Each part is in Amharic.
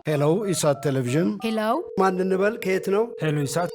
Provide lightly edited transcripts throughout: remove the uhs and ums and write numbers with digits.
ሄሎ ኢሳት ቴሌቪዥን ሄሎ ማን እንበል ከየት ነው? ሄሎ ኢሳት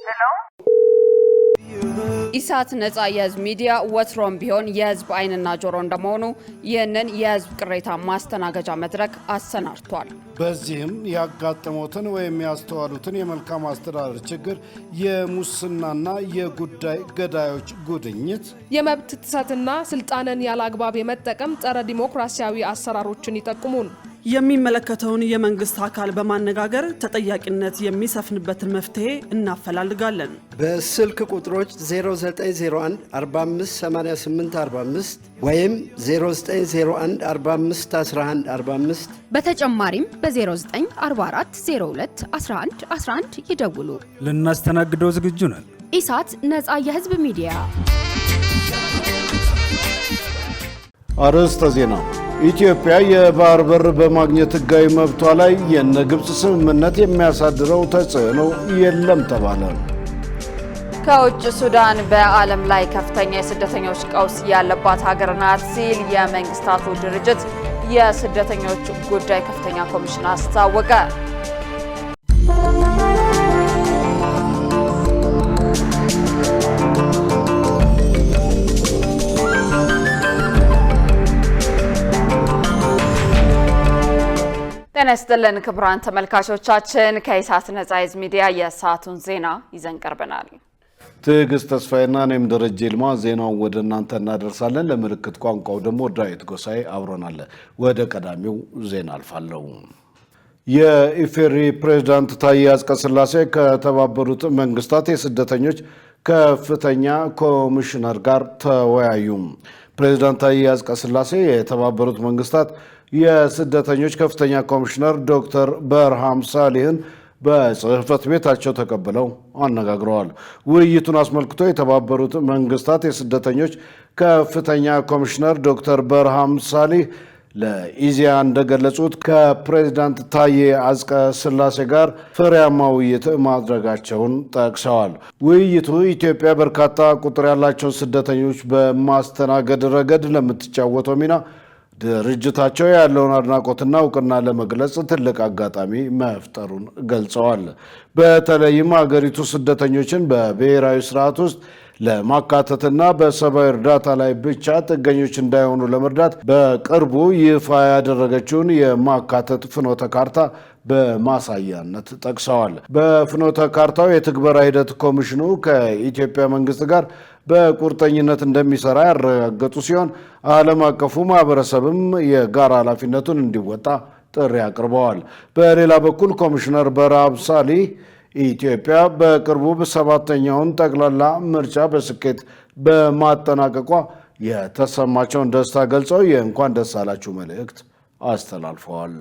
ኢሳት ነጻ የህዝብ ሚዲያ ወትሮም ቢሆን የህዝብ አይንና ጆሮ እንደመሆኑ ይህንን የህዝብ ቅሬታ ማስተናገጃ መድረክ አሰናድቷል። በዚህም ያጋጠሙትን ወይም ያስተዋሉትን የመልካም አስተዳደር ችግር፣ የሙስናና የጉዳይ ገዳዮች ጉድኝት፣ የመብት ጥሰትና ስልጣንን ያለአግባብ የመጠቀም ጸረ ዲሞክራሲያዊ አሰራሮችን ይጠቁሙን። የሚመለከተውን የመንግስት አካል በማነጋገር ተጠያቂነት የሚሰፍንበትን መፍትሄ እናፈላልጋለን። በስልክ ቁጥሮች 0901 458845 ወይም 0901 451145 በተጨማሪም በ0944 02 11 11 ይደውሉ። ልናስተናግደው ዝግጁ ነን። ኢሳት ነጻ የህዝብ ሚዲያ። አርዕስተ ዜና። ኢትዮጵያ የባህር በር በማግኘት ህጋዊ መብቷ ላይ የግብጽ ስምምነት የሚያሳድረው ተጽዕኖ የለም ተባለ። ከውጭ ሱዳን በዓለም ላይ ከፍተኛ የስደተኞች ቀውስ ያለባት ሀገር ናት ሲል የመንግስታቱ ድርጅት የስደተኞች ጉዳይ ከፍተኛ ኮሚሽን አስታወቀ። ጤና ይስጥልን ክቡራን ተመልካቾቻችን፣ ከኢሳት ነጻ የህዝብ ሚዲያ የሰዓቱን ዜና ይዘን ቀርበናል። ትዕግስት ተስፋዬና እኔም ደረጀ ይልማ ዜናውን ወደ እናንተ እናደርሳለን። ለምልክት ቋንቋው ደግሞ ዳዊት ጎሳዬ አብሮናል። ወደ ቀዳሚው ዜና አልፋለሁ። የኢፌሪ ፕሬዝዳንት ታዬ አጽቀሥላሴ ከተባበሩት መንግስታት የስደተኞች ከፍተኛ ኮሚሽነር ጋር ተወያዩ። ፕሬዝዳንት ታዬ አጽቀሥላሴ የተባበሩት መንግስታት የስደተኞች ከፍተኛ ኮሚሽነር ዶክተር በርሃም ሳሊህን በጽህፈት ቤታቸው ተቀብለው አነጋግረዋል። ውይይቱን አስመልክቶ የተባበሩት መንግስታት የስደተኞች ከፍተኛ ኮሚሽነር ዶክተር በርሃም ሳሊህ ለኢዜአ እንደገለጹት ከፕሬዝዳንት ታዬ አጽቀሥላሴ ጋር ፍሬያማ ውይይት ማድረጋቸውን ጠቅሰዋል። ውይይቱ ኢትዮጵያ በርካታ ቁጥር ያላቸውን ስደተኞች በማስተናገድ ረገድ ለምትጫወተው ሚና ድርጅታቸው ያለውን አድናቆትና እውቅና ለመግለጽ ትልቅ አጋጣሚ መፍጠሩን ገልጸዋል። በተለይም ሀገሪቱ ስደተኞችን በብሔራዊ ስርዓት ውስጥ ለማካተትና በሰብአዊ እርዳታ ላይ ብቻ ጥገኞች እንዳይሆኑ ለመርዳት በቅርቡ ይፋ ያደረገችውን የማካተት ፍኖተ ካርታ በማሳያነት ጠቅሰዋል። በፍኖተ ካርታው የትግበራ ሂደት ኮሚሽኑ ከኢትዮጵያ መንግስት ጋር በቁርጠኝነት እንደሚሰራ ያረጋገጡ ሲሆን ዓለም አቀፉ ማህበረሰብም የጋራ ኃላፊነቱን እንዲወጣ ጥሪ አቅርበዋል። በሌላ በኩል ኮሚሽነር በርሃም ሳሊህ ኢትዮጵያ በቅርቡ በሰባተኛውን ጠቅላላ ምርጫ በስኬት በማጠናቀቋ የተሰማቸውን ደስታ ገልጸው የእንኳን ደስ አላችሁ መልእክት አስተላልፈዋል።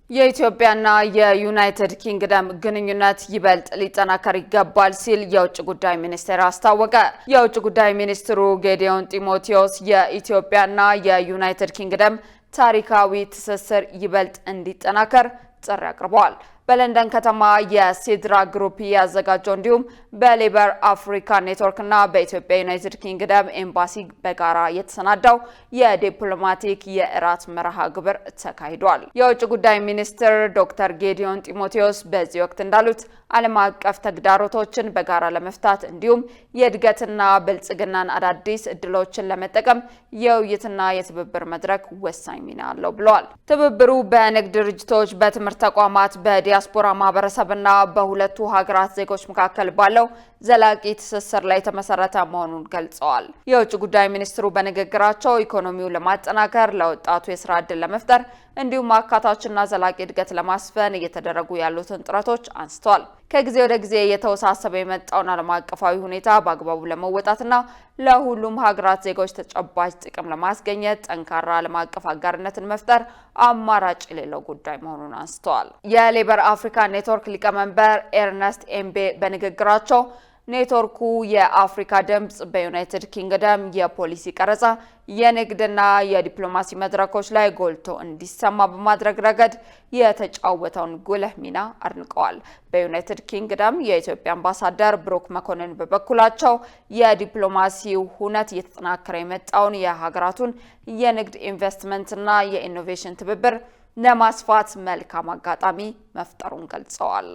የኢትዮጵያና የዩናይትድ ኪንግደም ግንኙነት ይበልጥ ሊጠናከር ይገባል ሲል የውጭ ጉዳይ ሚኒስቴር አስታወቀ። የውጭ ጉዳይ ሚኒስትሩ ጌዲዮን ጢሞቴዎስ የኢትዮጵያና የዩናይትድ ኪንግደም ታሪካዊ ትስስር ይበልጥ እንዲጠናከር ጥሪ አቅርበዋል። በለንደን ከተማ የሲድራ ግሩፕ ያዘጋጀው እንዲሁም በሌበር አፍሪካ ኔትወርክና በኢትዮጵያ ዩናይትድ ኪንግደም ኤምባሲ በጋራ የተሰናዳው የዲፕሎማቲክ የእራት መርሃ ግብር ተካሂዷል። የውጭ ጉዳይ ሚኒስትር ዶክተር ጌዲዮን ጢሞቴዎስ በዚህ ወቅት እንዳሉት ዓለም አቀፍ ተግዳሮቶችን በጋራ ለመፍታት እንዲሁም የእድገትና ብልጽግናን አዳዲስ እድሎችን ለመጠቀም የውይይትና የትብብር መድረክ ወሳኝ ሚና አለው ብለዋል። ትብብሩ በንግድ ድርጅቶች፣ በትምህርት ተቋማት፣ በዲያስፖራ ማህበረሰብና በሁለቱ ሀገራት ዜጎች መካከል ባለው ዘላቂ ትስስር ላይ የተመሰረተ መሆኑን ገልጸዋል። የውጭ ጉዳይ ሚኒስትሩ በንግግራቸው ኢኮኖሚውን ለማጠናከር፣ ለወጣቱ የስራ ዕድል ለመፍጠር እንዲሁም አካታችና ዘላቂ እድገት ለማስፈን እየተደረጉ ያሉትን ጥረቶች አንስተዋል። ከጊዜ ወደ ጊዜ የተወሳሰበ የመጣውን ዓለም አቀፋዊ ሁኔታ በአግባቡ ለመወጣትና ለሁሉም ሀገራት ዜጎች ተጨባጭ ጥቅም ለማስገኘት ጠንካራ ዓለም አቀፍ አጋርነትን መፍጠር አማራጭ የሌለው ጉዳይ መሆኑን አንስተዋል። የሌበር አፍሪካ ኔትወርክ ሊቀመንበር ኤርነስት ኤምቤ በንግግራቸው ኔትወርኩ የአፍሪካ ድምጽ በዩናይትድ ኪንግደም የፖሊሲ ቀረጻ የንግድና የዲፕሎማሲ መድረኮች ላይ ጎልቶ እንዲሰማ በማድረግ ረገድ የተጫወተውን ጉልህ ሚና አድንቀዋል። በዩናይትድ ኪንግደም የኢትዮጵያ አምባሳደር ብሩክ መኮንን በበኩላቸው የዲፕሎማሲው ሁነት እየተጠናከረ የመጣውን የሀገራቱን የንግድ ኢንቨስትመንትና የኢኖቬሽን ትብብር ለማስፋት መልካም አጋጣሚ መፍጠሩን ገልጸዋል።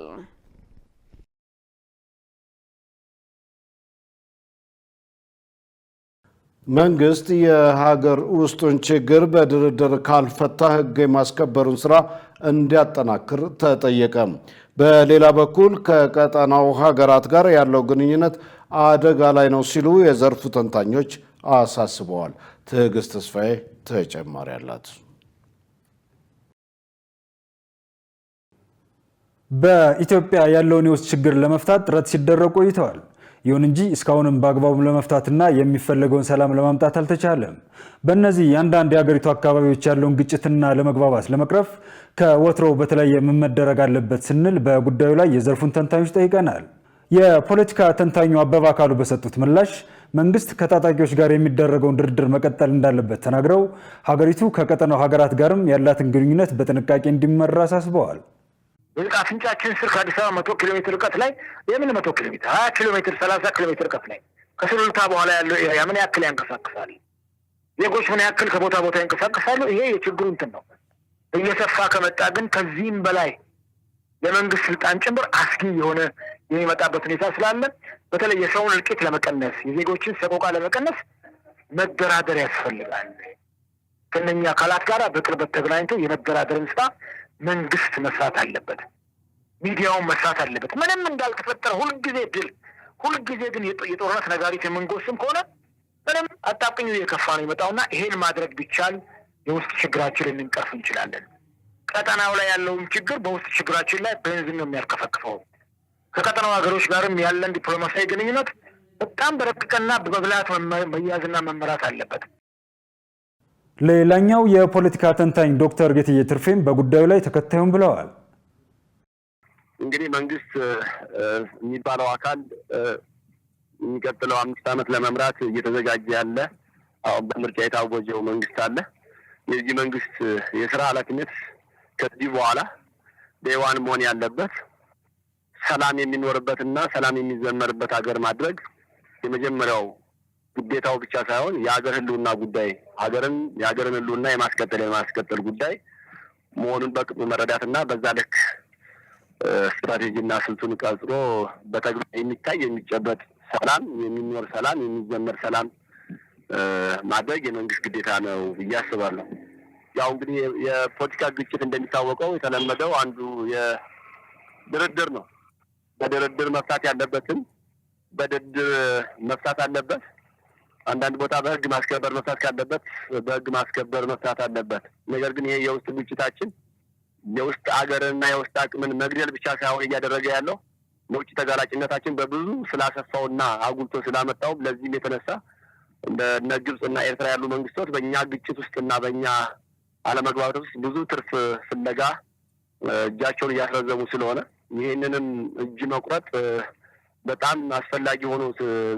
መንግስት የሀገር ውስጡን ችግር በድርድር ካልፈታ ሕግ የማስከበሩን ስራ እንዲያጠናክር ተጠየቀ። በሌላ በኩል ከቀጠናው ሀገራት ጋር ያለው ግንኙነት አደጋ ላይ ነው ሲሉ የዘርፉ ተንታኞች አሳስበዋል። ትዕግስት ተስፋዬ ተጨማሪ አላት። በኢትዮጵያ ያለውን የውስጥ ችግር ለመፍታት ጥረት ሲደረግ ቆይተዋል። ይሁን እንጂ እስካሁንም በአግባቡ ለመፍታትና የሚፈለገውን ሰላም ለማምጣት አልተቻለም። በእነዚህ የአንዳንድ የሀገሪቱ አካባቢዎች ያለውን ግጭትና ለመግባባት ለመቅረፍ ከወትሮው በተለየ ምን መደረግ አለበት ስንል በጉዳዩ ላይ የዘርፉን ተንታኞች ጠይቀናል። የፖለቲካ ተንታኙ አበባ አካሉ በሰጡት ምላሽ መንግስት ከታጣቂዎች ጋር የሚደረገውን ድርድር መቀጠል እንዳለበት ተናግረው ሀገሪቱ ከቀጠናው ሀገራት ጋርም ያላትን ግንኙነት በጥንቃቄ እንዲመራ አሳስበዋል። አፍንጫችን ስር ከአዲስ አበባ 100 ኪሎ ሜትር ርቀት ላይ የምን 100 ኪሎ ሜትር 20 ኪሎ ሜትር 30 ኪሎ ሜትር ርቀት ላይ ከሱሉልታ በኋላ ያለው ኤሪያ ምን ያክል ያንቀሳቅሳል? ዜጎች ምን ያክል ከቦታ ቦታ ያንቀሳቅሳሉ? ይሄ የችግሩ እንትን ነው። እየሰፋ ከመጣ ግን ከዚህም በላይ ለመንግስት ስልጣን ጭምር አስጊ የሆነ የሚመጣበት ሁኔታ ስላለ በተለይ የሰውን እልቂት ለመቀነስ የዜጎችን ሰቆቃ ለመቀነስ መደራደር ያስፈልጋል። ከነኛ አካላት ጋር በቅርበት ተገናኝቶ የመደራደርን ስራ መንግስት መስራት አለበት። ሚዲያውን መስራት አለበት። ምንም እንዳልተፈጠረ ሁልጊዜ ድል፣ ሁልጊዜ ግን የጦርነት ነጋሪት የምንጎስም ከሆነ ምንም አጣብቅኙ እየከፋ ነው የመጣውና ይሄን ማድረግ ቢቻል የውስጥ ችግራችንን ልንቀርፍ እንችላለን። ቀጠናው ላይ ያለውን ችግር በውስጥ ችግራችን ላይ ቤንዚን ነው የሚያርከፈክፈው። ከቀጠናው ሀገሮች ጋርም ያለን ዲፕሎማሲያዊ ግንኙነት በጣም በረቀቀና በብልሃት መያዝና መመራት አለበት። ሌላኛው የፖለቲካ ተንታኝ ዶክተር ጌትዬ ትርፌም በጉዳዩ ላይ ተከታዩን ብለዋል። እንግዲህ መንግስት የሚባለው አካል የሚቀጥለው 5 ዓመት ለመምራት እየተዘጋጀ ያለ አሁን በምርጫ የታወጀው መንግስት አለ። የዚህ መንግስት የሥራ ኃላፊነት ከዚህ በኋላ በዋን መሆን ያለበት ሰላም የሚኖርበትና ሰላም የሚዘመርበት ሀገር ማድረግ የመጀመሪያው ግዴታው ብቻ ሳይሆን የሀገር ህልውና ጉዳይ የሀገርን ህልውና የማስቀጠል ጉዳይ መሆኑን በቅጡ መረዳትና በዛ ልክ ስትራቴጂና ስልቱን ቀርጾ በተግባር የሚታይ የሚጨበጥ ሰላም የሚኖር ሰላም የሚዘመር ሰላም ማድረግ የመንግስት ግዴታ ነው ብዬ አስባለሁ። ያው እንግዲህ የፖለቲካ ግጭት እንደሚታወቀው የተለመደው አንዱ የድርድር ነው። በድርድር መፍታት ያለበትን በድርድር መፍታት አለበት። አንዳንድ ቦታ በህግ ማስከበር መፍታት ካለበት በህግ ማስከበር መፍታት አለበት። ነገር ግን ይሄ የውስጥ ግጭታችን የውስጥ አገርና የውስጥ አቅምን መግደል ብቻ ሳይሆን እያደረገ ያለው ለውጭ ተጋላጭነታችን በብዙ ስላሰፋውና አጉልቶ ስላመጣው ለዚህም የተነሳ እንደ ግብጽና ኤርትራ ያሉ መንግስቶች በእኛ ግጭት ውስጥና በእኛ አለመግባባት ውስጥ ብዙ ትርፍ ፍለጋ እጃቸውን እያስረዘሙ ስለሆነ ይህንንም እጅ መቁረጥ በጣም አስፈላጊ ሆኖ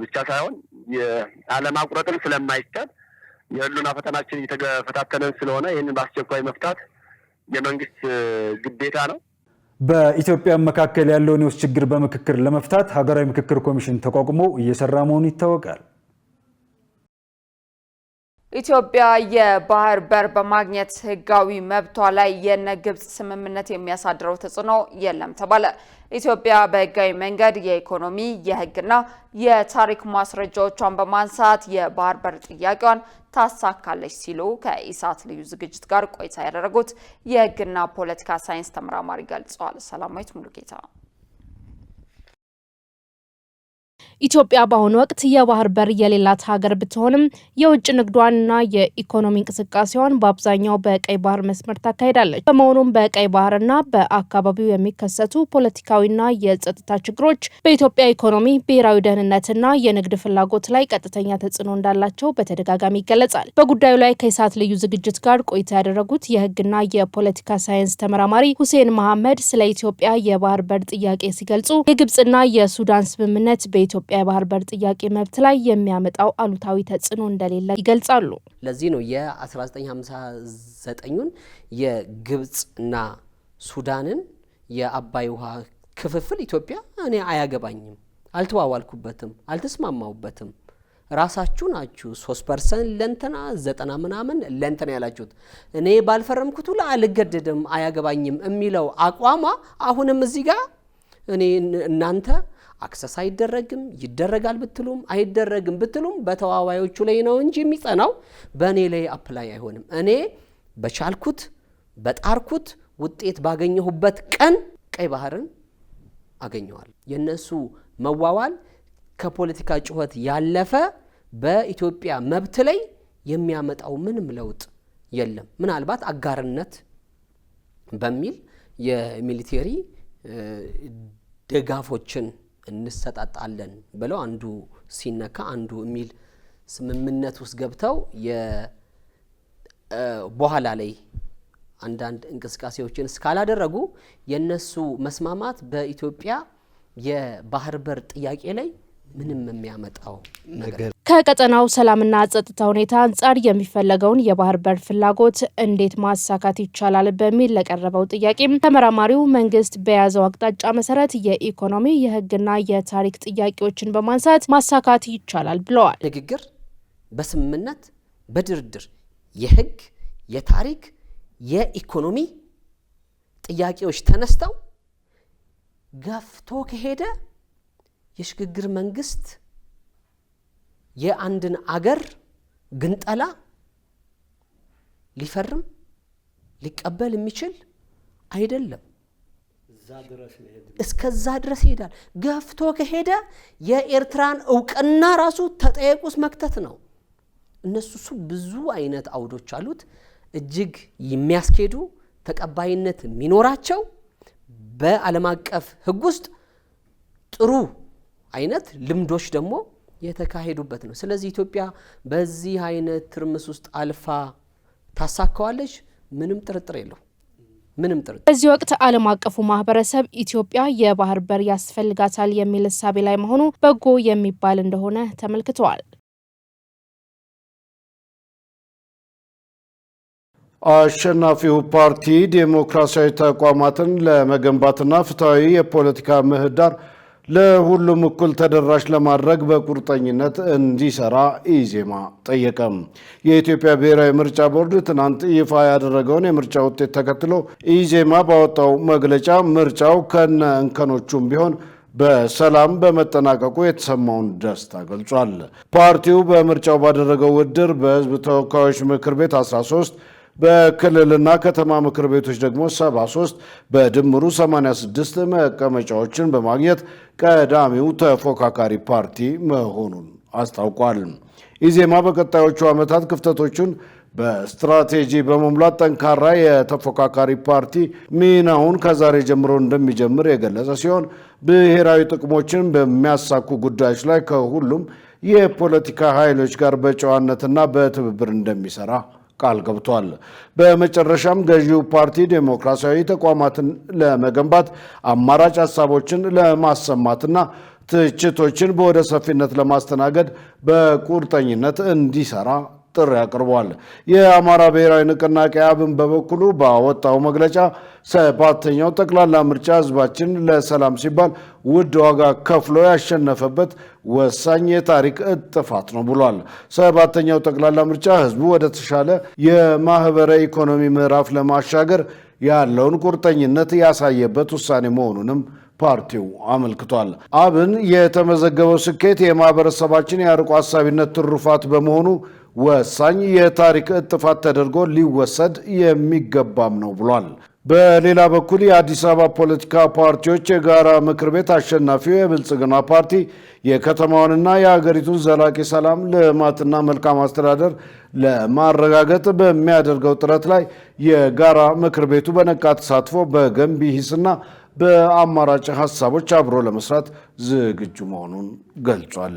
ብቻ ሳይሆን የአለማቁረጥም ስለማይቻል የህልውና ፈተናችን እየተፈታተነን ስለሆነ ይህንን በአስቸኳይ መፍታት የመንግስት ግዴታ ነው። በኢትዮጵያ መካከል ያለውን የውስጥ ችግር በምክክር ለመፍታት ሀገራዊ ምክክር ኮሚሽን ተቋቁሞ እየሰራ መሆኑ ይታወቃል። ኢትዮጵያ የባህር በር በማግኘት ህጋዊ መብቷ ላይ የነ ግብጽ ስምምነት የሚያሳድረው ተጽዕኖ የለም ተባለ። ኢትዮጵያ በህጋዊ መንገድ የኢኮኖሚ የህግና የታሪክ ማስረጃዎቿን በማንሳት የባህር በር ጥያቄዋን ታሳካለች ሲሉ ከኢሳት ልዩ ዝግጅት ጋር ቆይታ ያደረጉት የህግና ፖለቲካ ሳይንስ ተመራማሪ ገልጸዋል። ሰላማዊት ሙሉጌታ ኢትዮጵያ በአሁኑ ወቅት የባህር በር የሌላት ሀገር ብትሆንም የውጭ ንግዷንና የኢኮኖሚ እንቅስቃሴዋን በአብዛኛው በቀይ ባህር መስመር ታካሂዳለች። በመሆኑም በቀይ ባህርና በአካባቢው የሚከሰቱ ፖለቲካዊና የጸጥታ ችግሮች በኢትዮጵያ ኢኮኖሚ፣ ብሔራዊ ደህንነትና የንግድ ፍላጎት ላይ ቀጥተኛ ተጽዕኖ እንዳላቸው በተደጋጋሚ ይገለጻል። በጉዳዩ ላይ ከኢሳት ልዩ ዝግጅት ጋር ቆይታ ያደረጉት የህግና የፖለቲካ ሳይንስ ተመራማሪ ሁሴን መሐመድ ስለ ኢትዮጵያ የባህር በር ጥያቄ ሲገልጹ የግብጽና የሱዳን ስምምነት በኢትዮጵያ የባህር በር ጥያቄ መብት ላይ የሚያመጣው አሉታዊ ተጽዕኖ እንደሌለ ይገልጻሉ። ለዚህ ነው የ1959ን የግብጽና ሱዳንን የአባይ ውሃ ክፍፍል ኢትዮጵያ እኔ አያገባኝም፣ አልተዋዋልኩበትም፣ አልተስማማውበትም፣ ራሳችሁ ናችሁ 3% ለንተና 90 ምናምን ለንተና ያላችሁት እኔ ባልፈረምኩት ሁሉ አልገደድም አያገባኝም የሚለው አቋማ አሁንም እዚህ ጋር እኔ እናንተ አክሰስ አይደረግም ይደረጋል ብትሉም አይደረግም ብትሉም በተዋዋዮቹ ላይ ነው እንጂ የሚጸናው በእኔ ላይ አፕላይ አይሆንም። እኔ በቻልኩት በጣርኩት ውጤት ባገኘሁበት ቀን ቀይ ባህርን አገኘዋል። የነሱ መዋዋል ከፖለቲካ ጩኸት ያለፈ በኢትዮጵያ መብት ላይ የሚያመጣው ምንም ለውጥ የለም። ምናልባት አጋርነት በሚል የሚሊቴሪ ደጋፎችን እንሰጣጣለን ብለው አንዱ ሲነካ አንዱ የሚል ስምምነት ውስጥ ገብተው በኋላ ላይ አንዳንድ እንቅስቃሴዎችን እስካላደረጉ የነሱ መስማማት በኢትዮጵያ የባህር በር ጥያቄ ላይ ምንም የሚያመጣው ነገር ከቀጠናው ሰላምና ጸጥታ ሁኔታ አንጻር የሚፈለገውን የባህር በር ፍላጎት እንዴት ማሳካት ይቻላል በሚል ለቀረበው ጥያቄም ተመራማሪው መንግስት በያዘው አቅጣጫ መሰረት የኢኮኖሚ የህግና የታሪክ ጥያቄዎችን በማንሳት ማሳካት ይቻላል ብለዋል። ንግግር፣ በስምምነት፣ በድርድር የህግ፣ የታሪክ፣ የኢኮኖሚ ጥያቄዎች ተነስተው ገፍቶ ከሄደ የሽግግር መንግስት የአንድን አገር ግንጠላ ሊፈርም ሊቀበል የሚችል አይደለም። እስከዛ ድረስ ይሄዳል። ገፍቶ ከሄደ የኤርትራን እውቅና ራሱ ተጠየቁስ መክተት ነው። እነሱ ብዙ አይነት አውዶች አሉት እጅግ የሚያስኬዱ ተቀባይነት የሚኖራቸው በዓለም አቀፍ ህግ ውስጥ ጥሩ አይነት ልምዶች ደግሞ የተካሄዱበት ነው። ስለዚህ ኢትዮጵያ በዚህ አይነት ትርምስ ውስጥ አልፋ ታሳካዋለች፣ ምንም ጥርጥር የለው። ምንም ጥርጥር። በዚህ ወቅት ዓለም አቀፉ ማህበረሰብ ኢትዮጵያ የባህር በር ያስፈልጋታል የሚል እሳቤ ላይ መሆኑ በጎ የሚባል እንደሆነ ተመልክተዋል። አሸናፊው ፓርቲ ዴሞክራሲያዊ ተቋማትን ለመገንባትና ፍትሃዊ የፖለቲካ ምህዳር ለሁሉም እኩል ተደራሽ ለማድረግ በቁርጠኝነት እንዲሰራ ኢዜማ ጠየቀም። የኢትዮጵያ ብሔራዊ ምርጫ ቦርድ ትናንት ይፋ ያደረገውን የምርጫ ውጤት ተከትሎ ኢዜማ ባወጣው መግለጫ ምርጫው ከነ እንከኖቹም ቢሆን በሰላም በመጠናቀቁ የተሰማውን ደስታ ገልጿል። ፓርቲው በምርጫው ባደረገው ውድድር በህዝብ ተወካዮች ምክር ቤት 13 በክልልና ከተማ ምክር ቤቶች ደግሞ 73 በድምሩ 86 መቀመጫዎችን በማግኘት ቀዳሚው ተፎካካሪ ፓርቲ መሆኑን አስታውቋል። ኢዜማ በቀጣዮቹ ዓመታት ክፍተቶቹን በስትራቴጂ በመሙላት ጠንካራ የተፎካካሪ ፓርቲ ሚናውን ከዛሬ ጀምሮ እንደሚጀምር የገለጸ ሲሆን ብሔራዊ ጥቅሞችን በሚያሳኩ ጉዳዮች ላይ ከሁሉም የፖለቲካ ኃይሎች ጋር በጨዋነትና በትብብር እንደሚሰራ ቃል ገብቷል። በመጨረሻም ገዢው ፓርቲ ዴሞክራሲያዊ ተቋማትን ለመገንባት አማራጭ ሀሳቦችን ለማሰማትና ትችቶችን በወደ ሰፊነት ለማስተናገድ በቁርጠኝነት እንዲሰራ ጥሪ አቅርቧል። የአማራ ብሔራዊ ንቅናቄ አብን በበኩሉ ባወጣው መግለጫ 7ኛው ጠቅላላ ምርጫ ህዝባችን ለሰላም ሲባል ውድ ዋጋ ከፍሎ ያሸነፈበት ወሳኝ የታሪክ እጥፋት ነው ብሏል። 7ኛው ጠቅላላ ምርጫ ህዝቡ ወደ ተሻለ የማህበረ ኢኮኖሚ ምዕራፍ ለማሻገር ያለውን ቁርጠኝነት ያሳየበት ውሳኔ መሆኑንም ፓርቲው አመልክቷል። አብን የተመዘገበው ስኬት የማህበረሰባችን የአርቆ ሀሳቢነት ትሩፋት በመሆኑ ወሳኝ የታሪክ እጥፋት ተደርጎ ሊወሰድ የሚገባም ነው ብሏል። በሌላ በኩል የአዲስ አበባ ፖለቲካ ፓርቲዎች የጋራ ምክር ቤት አሸናፊው የብልጽግና ፓርቲ የከተማውንና የሀገሪቱን ዘላቂ ሰላም ልማትና መልካም አስተዳደር ለማረጋገጥ በሚያደርገው ጥረት ላይ የጋራ ምክር ቤቱ በነቃ ተሳትፎ በገንቢ ሂስና በአማራጭ ሀሳቦች አብሮ ለመስራት ዝግጁ መሆኑን ገልጿል።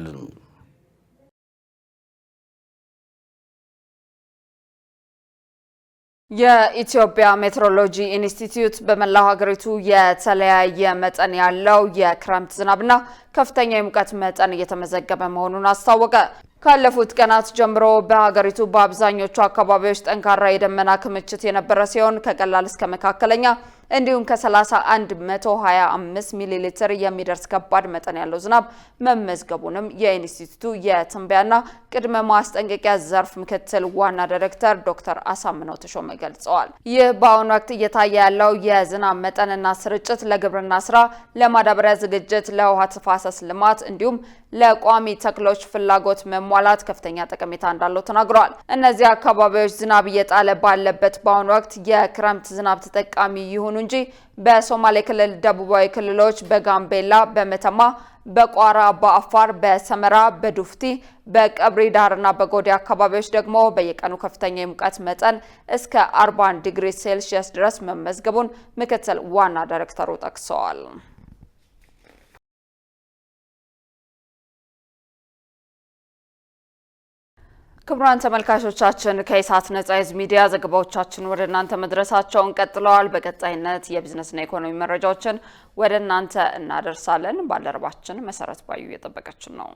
የኢትዮጵያ ሜትሮሎጂ ኢንስቲትዩት በመላው ሀገሪቱ የተለያየ መጠን ያለው የክረምት ዝናብና ከፍተኛ የሙቀት መጠን እየተመዘገበ መሆኑን አስታወቀ። ካለፉት ቀናት ጀምሮ በሀገሪቱ በአብዛኞቹ አካባቢዎች ጠንካራ የደመና ክምችት የነበረ ሲሆን ከቀላል እስከ መካከለኛ እንዲሁም ከ3125 ሚሊ ሊትር የሚደርስ ከባድ መጠን ያለው ዝናብ መመዝገቡንም የኢንስቲትዩቱ የትንበያና ቅድመ ማስጠንቀቂያ ዘርፍ ምክትል ዋና ዳይሬክተር ዶክተር አሳምነው ተሾመ ገልጸዋል። ይህ በአሁኑ ወቅት እየታየ ያለው የዝናብ መጠንና ስርጭት ለግብርና ስራ፣ ለማዳበሪያ ዝግጅት፣ ለውሃ ተፋሰስ ልማት እንዲሁም ለቋሚ ተክሎች ፍላጎት መሟላት ከፍተኛ ጠቀሜታ እንዳለው ተናግረዋል። እነዚህ አካባቢዎች ዝናብ እየጣለ ባለበት በአሁኑ ወቅት የክረምት ዝናብ ተጠቃሚ ይሁኑ እንጂ በሶማሌ ክልል፣ ደቡባዊ ክልሎች፣ በጋምቤላ፣ በመተማ፣ በቋራ፣ በአፋር፣ በሰመራ፣ በዱፍቲ፣ በቀብሪ ዳርና በጎዴ አካባቢዎች ደግሞ በየቀኑ ከፍተኛ የሙቀት መጠን እስከ 40 ዲግሪ ሴልሺየስ ድረስ መመዝገቡን ምክትል ዋና ዳይሬክተሩ ጠቅሰዋል። ክቡራን ተመልካቾቻችን ከኢሳት ነጻ የህዝብ ሚዲያ ዘገባዎቻችን ወደ እናንተ መድረሳቸውን ቀጥለዋል። በቀጣይነት የቢዝነስና ኢኮኖሚ መረጃዎችን ወደ እናንተ እናደርሳለን። ባልደረባችን መሰረት ባዩ እየጠበቀችን ነው።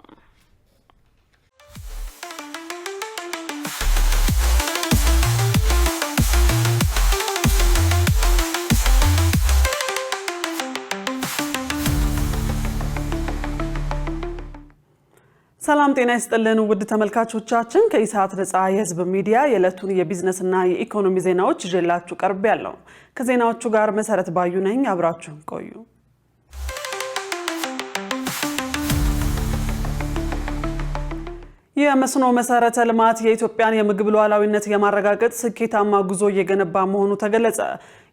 ሰላም ጤና ይስጥልን ውድ ተመልካቾቻችን፣ ከኢሳት ነጻ የህዝብ ሚዲያ የዕለቱን የቢዝነስና የኢኮኖሚ ዜናዎች ይዤላችሁ ቀርቤያለሁ። ከዜናዎቹ ጋር መሰረት ባዩ ነኝ። አብራችሁን ቆዩ። የመስኖ መሰረተ ልማት የኢትዮጵያን የምግብ ሉዓላዊነት የማረጋገጥ ስኬታማ ጉዞ እየገነባ መሆኑ ተገለጸ።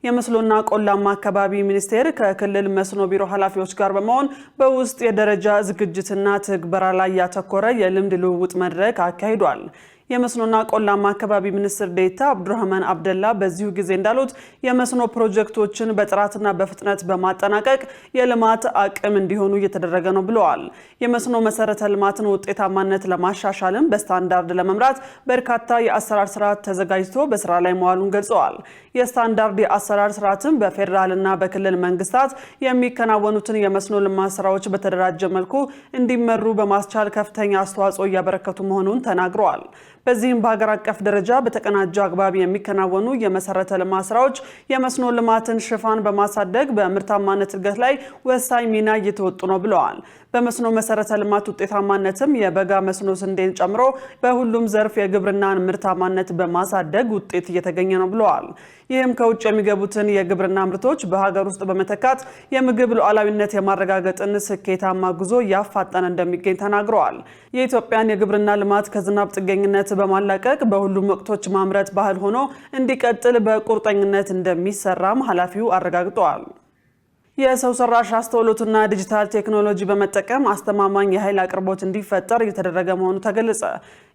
የመስኖና ቆላማ አካባቢ ሚኒስቴር ከክልል መስኖ ቢሮ ኃላፊዎች ጋር በመሆን በውስጥ የደረጃ ዝግጅትና ትግበራ ላይ ያተኮረ የልምድ ልውውጥ መድረክ አካሂዷል። የመስኖና ቆላማ አካባቢ ሚኒስትር ዴኤታ አብዱራህማን አብደላ በዚሁ ጊዜ እንዳሉት የመስኖ ፕሮጀክቶችን በጥራትና በፍጥነት በማጠናቀቅ የልማት አቅም እንዲሆኑ እየተደረገ ነው ብለዋል። የመስኖ መሰረተ ልማትን ውጤታማነት ለማሻሻልም በስታንዳርድ ለመምራት በርካታ የአሰራር ስርዓት ተዘጋጅቶ በስራ ላይ መዋሉን ገልጸዋል። የስታንዳርድ የአሰራር ስርዓትን በፌደራልና በክልል መንግስታት የሚከናወኑትን የመስኖ ልማት ስራዎች በተደራጀ መልኩ እንዲመሩ በማስቻል ከፍተኛ አስተዋጽኦ እያበረከቱ መሆኑን ተናግረዋል። በዚህም በሀገር አቀፍ ደረጃ በተቀናጀ አግባብ የሚከናወኑ የመሰረተ ልማት ስራዎች የመስኖ ልማትን ሽፋን በማሳደግ በምርታማነት እድገት ላይ ወሳኝ ሚና እየተወጡ ነው ብለዋል። በመስኖ መሰረተ ልማት ውጤታማነትም የበጋ መስኖ ስንዴን ጨምሮ በሁሉም ዘርፍ የግብርናን ምርታማነት በማሳደግ ውጤት እየተገኘ ነው ብለዋል። ይህም ከውጭ የሚገቡትን የግብርና ምርቶች በሀገር ውስጥ በመተካት የምግብ ሉዓላዊነት የማረጋገጥን ስኬታማ ጉዞ እያፋጠነ እንደሚገኝ ተናግረዋል። የኢትዮጵያን የግብርና ልማት ከዝናብ ጥገኝነት በማላቀቅ በሁሉም ወቅቶች ማምረት ባህል ሆኖ እንዲቀጥል በቁርጠኝነት እንደሚሰራም ኃላፊው አረጋግጠዋል። የሰው ሰራሽ አስተውሎትና ዲጂታል ቴክኖሎጂ በመጠቀም አስተማማኝ የኃይል አቅርቦት እንዲፈጠር እየተደረገ መሆኑ ተገለጸ።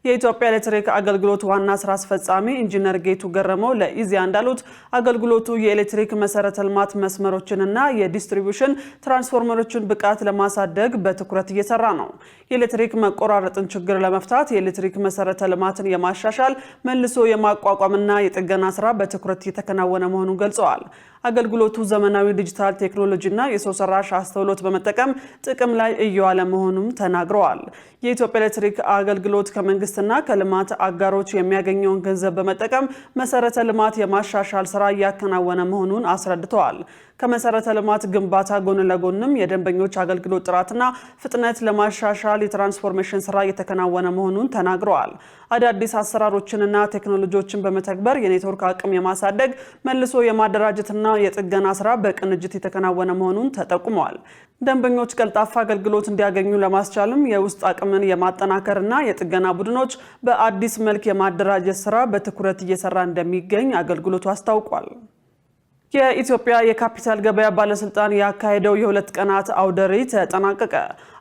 የኢትዮጵያ ኤሌክትሪክ አገልግሎት ዋና ስራ አስፈጻሚ ኢንጂነር ጌቱ ገረመው ለኢዜአ እንዳሉት አገልግሎቱ የኤሌክትሪክ መሰረተ ልማት መስመሮችንና የዲስትሪቢዩሽን ትራንስፎርመሮችን ብቃት ለማሳደግ በትኩረት እየሰራ ነው። የኤሌክትሪክ መቆራረጥን ችግር ለመፍታት የኤሌክትሪክ መሰረተ ልማትን የማሻሻል መልሶ የማቋቋምና የጥገና ስራ በትኩረት እየተከናወነ መሆኑን ገልጸዋል። አገልግሎቱ ዘመናዊ ዲጂታል ቴክኖሎጂና የሰው ሰራሽ አስተውሎት በመጠቀም ጥቅም ላይ እየዋለ መሆኑን ተናግረዋል። የኢትዮጵያ ኤሌክትሪክ አገልግሎት ከመንግስትና ከልማት አጋሮች የሚያገኘውን ገንዘብ በመጠቀም መሰረተ ልማት የማሻሻል ስራ እያከናወነ መሆኑን አስረድተዋል። ከመሰረተ ልማት ግንባታ ጎን ለጎንም የደንበኞች አገልግሎት ጥራትና ፍጥነት ለማሻሻል የትራንስፎርሜሽን ስራ እየተከናወነ መሆኑን ተናግረዋል። አዳዲስ አሰራሮችንና ቴክኖሎጂዎችን በመተግበር የኔትወርክ አቅም የማሳደግ መልሶ የማደራጀትና የጥገና ስራ በቅንጅት የተከናወነ መሆኑን ተጠቁመዋል። ደንበኞች ቀልጣፋ አገልግሎት እንዲያገኙ ለማስቻልም የውስጥ አቅምን የማጠናከርና የጥገና ቡድኖች በአዲስ መልክ የማደራጀት ስራ በትኩረት እየሰራ እንደሚገኝ አገልግሎቱ አስታውቋል። የኢትዮጵያ የካፒታል ገበያ ባለስልጣን ያካሄደው የሁለት ቀናት አውደ ርዕይ ተጠናቀቀ።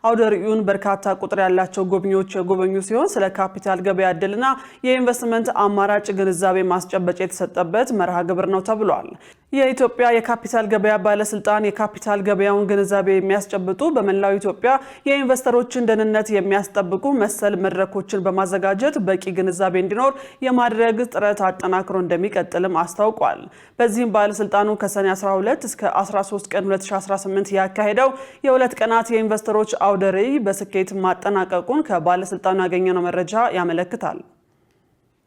አውደ ርዕዩን በርካታ ቁጥር ያላቸው ጎብኚዎች የጎበኙ ሲሆን ስለ ካፒታል ገበያ ዕድልና የኢንቨስትመንት አማራጭ ግንዛቤ ማስጨበጫ የተሰጠበት መርሃ ግብር ነው ተብሏል። የኢትዮጵያ የካፒታል ገበያ ባለስልጣን የካፒታል ገበያውን ግንዛቤ የሚያስጨብጡ በመላው ኢትዮጵያ የኢንቨስተሮችን ደህንነት የሚያስጠብቁ መሰል መድረኮችን በማዘጋጀት በቂ ግንዛቤ እንዲኖር የማድረግ ጥረት አጠናክሮ እንደሚቀጥልም አስታውቋል። በዚህም ባለስልጣኑ ከሰኔ 12 እስከ 13 ቀን 2018 ያካሄደው የሁለት ቀናት የኢንቨስተሮች አውደ ርዕይ በስኬት ማጠናቀቁን ከባለስልጣኑ ያገኘነው መረጃ ያመለክታል።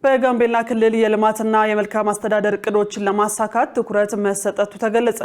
በጋምቤላ ክልል የልማትና የመልካም አስተዳደር እቅዶችን ለማሳካት ትኩረት መሰጠቱ ተገለጸ።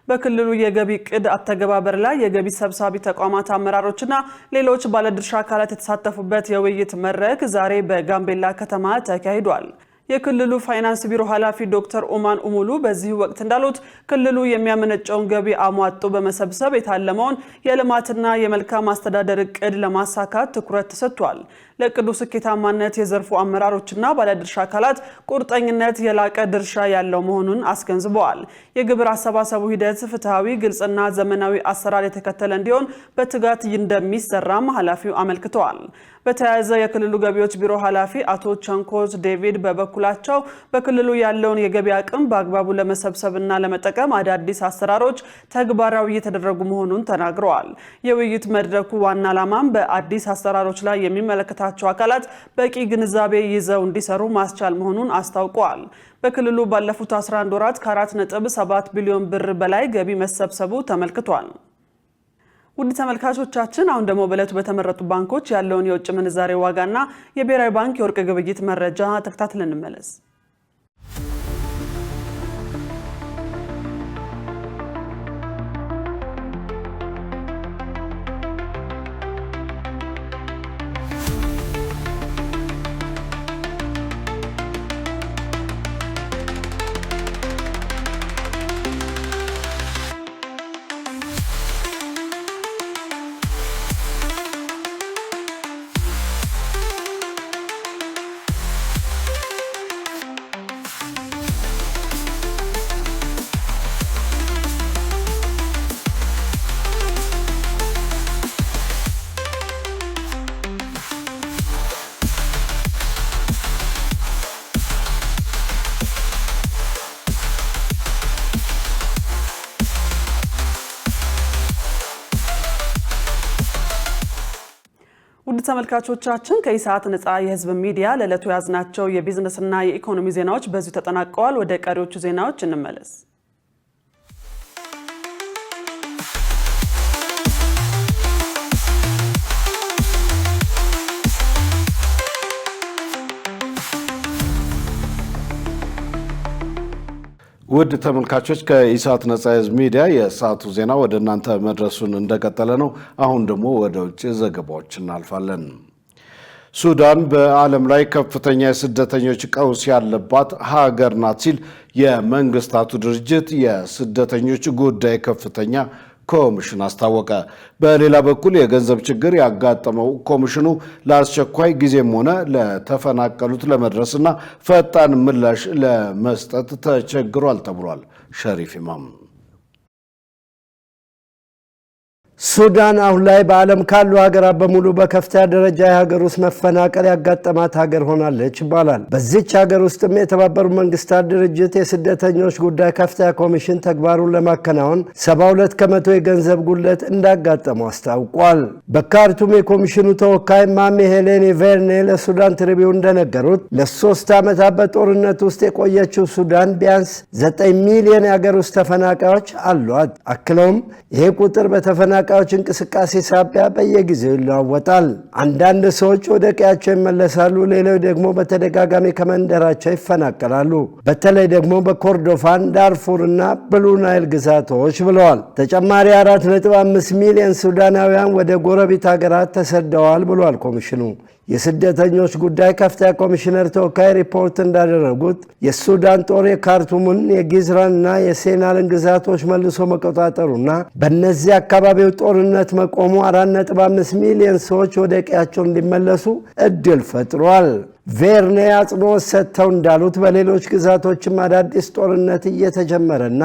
በክልሉ የገቢ እቅድ አተገባበር ላይ የገቢ ሰብሳቢ ተቋማት አመራሮችና ሌሎች ባለድርሻ አካላት የተሳተፉበት የውይይት መድረክ ዛሬ በጋምቤላ ከተማ ተካሂዷል። የክልሉ ፋይናንስ ቢሮ ኃላፊ ዶክተር ኡማን ኡሙሉ በዚህ ወቅት እንዳሉት ክልሉ የሚያመነጨውን ገቢ አሟጦ በመሰብሰብ የታለመውን የልማትና የመልካም አስተዳደር እቅድ ለማሳካት ትኩረት ተሰጥቷል። ለእቅዱ ስኬታማነት የዘርፉ አመራሮችና ባለድርሻ አካላት ቁርጠኝነት የላቀ ድርሻ ያለው መሆኑን አስገንዝበዋል። የግብር አሰባሰቡ ሂደት ፍትሃዊ፣ ግልጽና ዘመናዊ አሰራር የተከተለ እንዲሆን በትጋት እንደሚሰራም ኃላፊው አመልክተዋል። በተያያዘ የክልሉ ገቢዎች ቢሮ ኃላፊ አቶ ቻንኮዝ ዴቪድ በበኩላቸው በክልሉ ያለውን የገቢ አቅም በአግባቡ ለመሰብሰብና ለመጠቀም አዳዲስ አሰራሮች ተግባራዊ እየተደረጉ መሆኑን ተናግረዋል። የውይይት መድረኩ ዋና ዓላማም በአዲስ አሰራሮች ላይ የሚመለከታቸው አካላት በቂ ግንዛቤ ይዘው እንዲሰሩ ማስቻል መሆኑን አስታውቀዋል። በክልሉ ባለፉት 11 ወራት ከ4.7 ቢሊዮን ብር በላይ ገቢ መሰብሰቡ ተመልክቷል። ውድ ተመልካቾቻችን አሁን ደግሞ በዕለቱ በተመረጡ ባንኮች ያለውን የውጭ ምንዛሬ ዋጋና የብሔራዊ ባንክ የወርቅ ግብይት መረጃ ተከታትለን እንመለስ። ውድ ተመልካቾቻችን ከኢሳት ነፃ የህዝብ ሚዲያ ለዕለቱ ያዝናቸው የቢዝነስና የኢኮኖሚ ዜናዎች በዚሁ ተጠናቀዋል። ወደ ቀሪዎቹ ዜናዎች እንመለስ። ውድ ተመልካቾች ከኢሳት ነፃ የህዝብ ሚዲያ የሰዓቱ ዜና ወደ እናንተ መድረሱን እንደቀጠለ ነው። አሁን ደግሞ ወደ ውጭ ዘገባዎች እናልፋለን። ሱዳን በዓለም ላይ ከፍተኛ የስደተኞች ቀውስ ያለባት ሀገር ናት ሲል የመንግስታቱ ድርጅት የስደተኞች ጉዳይ ከፍተኛ ኮሚሽን አስታወቀ። በሌላ በኩል የገንዘብ ችግር ያጋጠመው ኮሚሽኑ ለአስቸኳይ ጊዜም ሆነ ለተፈናቀሉት ለመድረስና ፈጣን ምላሽ ለመስጠት ተቸግሯል ተብሏል። ሸሪፍ ኢማም ሱዳን አሁን ላይ በዓለም ካሉ ሀገራት በሙሉ በከፍተኛ ደረጃ የሀገር ውስጥ መፈናቀል ያጋጠማት ሀገር ሆናለች ይባላል። በዚች ሀገር ውስጥም የተባበሩት መንግስታት ድርጅት የስደተኞች ጉዳይ ከፍተኛ ኮሚሽን ተግባሩን ለማከናወን 72 ከመቶ የገንዘብ ጉድለት እንዳጋጠመው አስታውቋል። በካርቱም የኮሚሽኑ ተወካይ ማሚ ሄሌን ቬርኔ ለሱዳን ትሪቢዩን እንደነገሩት ለ3 ዓመታት በጦርነት ውስጥ የቆየችው ሱዳን ቢያንስ 9 ሚሊዮን የሀገር ውስጥ ተፈናቃዮች አሏት። አክለውም ይሄ ቁጥር በተፈናቃዮች እንቅስቃሴ ሳቢያ በየጊዜው ይለዋወጣል። አንዳንድ ሰዎች ወደ ቀያቸው ይመለሳሉ፣ ሌሎች ደግሞ በተደጋጋሚ ከመንደራቸው ይፈናቀላሉ። በተለይ ደግሞ በኮርዶፋን፣ ዳርፉርና ብሉ ናይል ግዛቶች ብለዋል። ተጨማሪ 4.5 ሚሊዮን ሱዳናውያን ወደ ጎረቤት ሀገራት ተሰደዋል ብሏል ኮሚሽኑ። የስደተኞች ጉዳይ ከፍተኛ ኮሚሽነር ተወካይ ሪፖርት እንዳደረጉት የሱዳን ጦር የካርቱምን የጊዝራንና የሴናልን ግዛቶች መልሶ መቆጣጠሩና በእነዚህ አካባቢው ጦርነት መቆሙ 4.5 ሚሊዮን ሰዎች ወደ ቀያቸው እንዲመለሱ እድል ፈጥሯል። ቬርኔ አጽንኦት ሰጥተው እንዳሉት በሌሎች ግዛቶችም አዳዲስ ጦርነት እየተጀመረና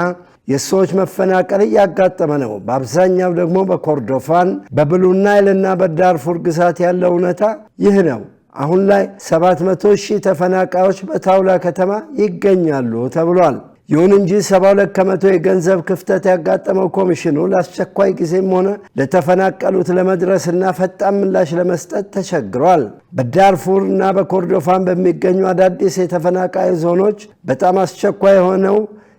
የሰዎች መፈናቀል እያጋጠመ ነው። በአብዛኛው ደግሞ በኮርዶፋን በብሉ ናይልና በዳርፉር ግዛት ያለው እውነታ ይህ ነው። አሁን ላይ 700,000 ተፈናቃዮች በታውላ ከተማ ይገኛሉ ተብሏል። ይሁን እንጂ 72 ከመቶ የገንዘብ ክፍተት ያጋጠመው ኮሚሽኑ ለአስቸኳይ ጊዜም ሆነ ለተፈናቀሉት ለመድረስና ፈጣን ምላሽ ለመስጠት ተቸግሯል። በዳርፉር እና በኮርዶፋን በሚገኙ አዳዲስ የተፈናቃይ ዞኖች በጣም አስቸኳይ የሆነው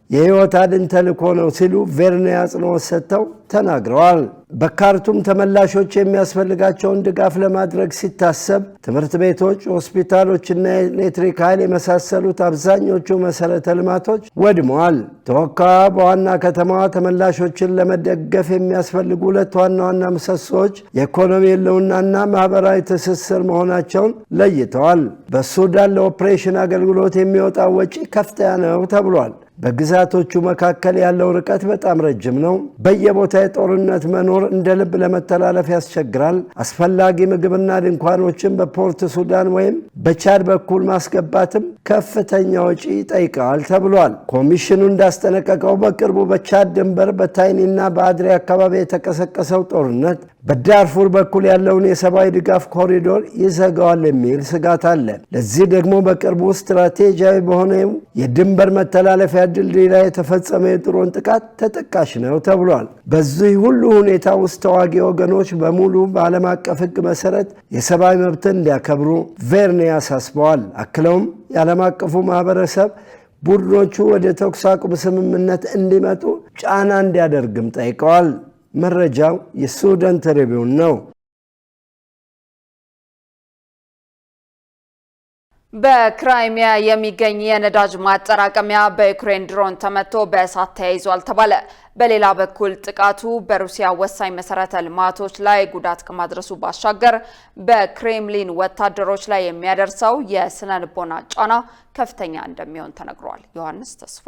የህይወት አድን ተልዕኮ ነው ሲሉ ቬርኔ አጽንኦት ሰጥተው ተናግረዋል። በካርቱም ተመላሾች የሚያስፈልጋቸውን ድጋፍ ለማድረግ ሲታሰብ ትምህርት ቤቶች፣ ሆስፒታሎችና የኤሌክትሪክ ኃይል የመሳሰሉት አብዛኞቹ መሰረተ ልማቶች ወድመዋል። ተወካዩ በዋና ከተማዋ ተመላሾችን ለመደገፍ የሚያስፈልጉ ሁለት ዋና ምሰሶዎች የኢኮኖሚ ህልውናና ማህበራዊ ትስስር መሆናቸውን ለይተዋል። በሱዳን ለኦፕሬሽን አገልግሎት የሚወጣው ወጪ ከፍተኛ ነው ተብሏል። በግዛቶቹ መካከል ያለው ርቀት በጣም ረጅም ነው። በየቦታ የጦርነት መኖር እንደ ልብ ለመተላለፍ ያስቸግራል። አስፈላጊ ምግብና ድንኳኖችን በፖርት ሱዳን ወይም በቻድ በኩል ማስገባትም ከፍተኛ ወጪ ይጠይቃል ተብሏል። ኮሚሽኑ እንዳስጠነቀቀው በቅርቡ በቻድ ድንበር በታይኒና በአድሬ አካባቢ የተቀሰቀሰው ጦርነት በዳርፉር በኩል ያለውን የሰብአዊ ድጋፍ ኮሪዶር ይዘጋዋል የሚል ስጋት አለ። ለዚህ ደግሞ በቅርቡ ስትራቴጂያዊ በሆነው የድንበር መተላለፊያ ድልድይ ላይ የተፈጸመ የድሮን ጥቃት ተጠቃሽ ነው ተብሏል። በዚህ ሁሉ ሁኔታ ውስጥ ተዋጊ ወገኖች በሙሉ በዓለም አቀፍ ሕግ መሰረት የሰብአዊ መብትን እንዲያከብሩ ቬርኔ አሳስበዋል። አክለውም የዓለም አቀፉ ማህበረሰብ ቡድኖቹ ወደ ተኩስ አቁም ስምምነት እንዲመጡ ጫና እንዲያደርግም ጠይቀዋል። መረጃው የሱዳን ትሪቢዩን ነው። በክራይሚያ የሚገኝ የነዳጅ ማጠራቀሚያ በዩክሬን ድሮን ተመቶ በእሳት ተያይዟል ተባለ። በሌላ በኩል ጥቃቱ በሩሲያ ወሳኝ መሰረተ ልማቶች ላይ ጉዳት ከማድረሱ ባሻገር በክሬምሊን ወታደሮች ላይ የሚያደርሰው የስነ ልቦና ጫና ከፍተኛ እንደሚሆን ተነግሯል። ዮሐንስ ተስፋ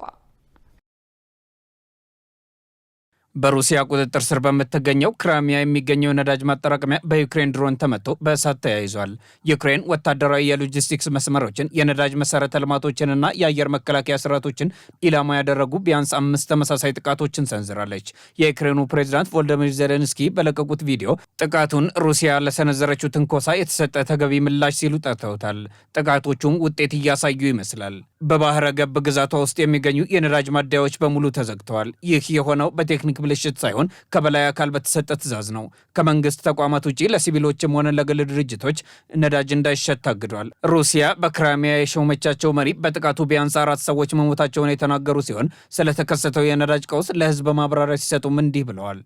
በሩሲያ ቁጥጥር ስር በምትገኘው ክራይሚያ የሚገኘው ነዳጅ ማጠራቀሚያ በዩክሬን ድሮን ተመቶ በእሳት ተያይዟል። ዩክሬን ወታደራዊ የሎጂስቲክስ መስመሮችን፣ የነዳጅ መሰረተ ልማቶችንና የአየር መከላከያ ስርዓቶችን ኢላማ ያደረጉ ቢያንስ 5 ተመሳሳይ ጥቃቶችን ሰንዝራለች። የዩክሬኑ ፕሬዝዳንት ቮሎዲሚር ዜሌንስኪ በለቀቁት ቪዲዮ ጥቃቱን ሩሲያ ለሰነዘረችው ትንኮሳ የተሰጠ ተገቢ ምላሽ ሲሉ ጠርተውታል። ጥቃቶቹም ውጤት እያሳዩ ይመስላል። በባህረ ገብ ግዛቷ ውስጥ የሚገኙ የነዳጅ ማደያዎች በሙሉ ተዘግተዋል። ይህ የሆነው በቴክኒክ ብልሽት ሳይሆን ከበላይ አካል በተሰጠ ትዕዛዝ ነው። ከመንግስት ተቋማት ውጪ ለሲቪሎችም ሆነ ለግል ድርጅቶች ነዳጅ እንዳይሸጥ ታግዷል። ሩሲያ በክራይሚያ የሾመቻቸው መሪ በጥቃቱ ቢያንስ 4 ሰዎች መሞታቸውን የተናገሩ ሲሆን ስለተከሰተው የነዳጅ ቀውስ ለህዝብ ማብራሪያ ሲሰጡም እንዲህ ብለዋል።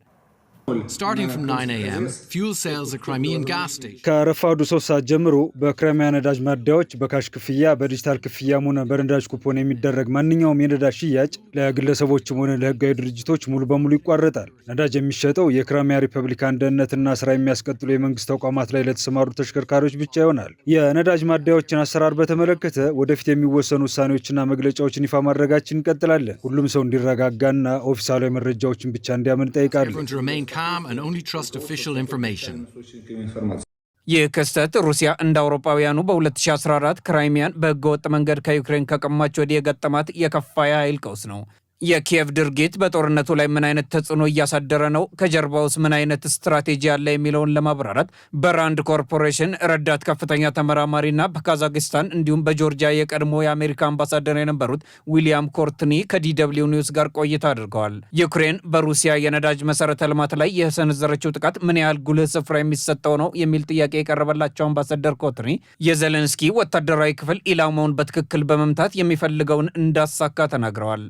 ከረፋዱ 3 ሰዓት ጀምሮ በክራይሚያ ነዳጅ ማደያዎች በካሽ ክፍያ፣ በዲጂታል ክፍያም ሆነ በነዳጅ ኩፖን የሚደረግ ማንኛውም የነዳጅ ሽያጭ ለግለሰቦችም ሆነ ለህጋዊ ድርጅቶች ሙሉ በሙሉ ይቋረጣል። ነዳጅ የሚሸጠው የክራይሚያ ሪፐብሊካን ደህንነትና ስራ የሚያስቀጥሉ የመንግስት ተቋማት ላይ ለተሰማሩ ተሽከርካሪዎች ብቻ ይሆናል። የነዳጅ ማደያዎችን አሰራር በተመለከተ ወደፊት የሚወሰኑ ውሳኔዎችና መግለጫዎችን ይፋ ማድረጋችን እንቀጥላለን። ሁሉም ሰው እንዲረጋጋና ኦፊሳላዊ መረጃዎችን ብቻ እንዲያምን ጠይቃለን። ይህ ክስተት ሩሲያ እንደ አውሮፓውያኑ በ2014 ክራይሚያን በህገወጥ መንገድ ከዩክሬን ከቀማች ወዲህ የገጠማት የከፋ የኃይል ቀውስ ነው። የኪየቭ ድርጊት በጦርነቱ ላይ ምን አይነት ተጽዕኖ እያሳደረ ነው? ከጀርባውስ ምን አይነት ስትራቴጂ አለ? የሚለውን ለማብራራት በራንድ ኮርፖሬሽን ረዳት ከፍተኛ ተመራማሪና በካዛክስታን እንዲሁም በጆርጂያ የቀድሞ የአሜሪካ አምባሳደር የነበሩት ዊሊያም ኮርትኒ ከዲደብሊው ኒውስ ጋር ቆይታ አድርገዋል። ዩክሬን በሩሲያ የነዳጅ መሰረተ ልማት ላይ የሰነዘረችው ጥቃት ምን ያህል ጉልህ ስፍራ የሚሰጠው ነው የሚል ጥያቄ የቀረበላቸው አምባሳደር ኮርትኒ የዜሌንስኪ ወታደራዊ ክፍል ኢላማውን በትክክል በመምታት የሚፈልገውን እንዳሳካ ተናግረዋል።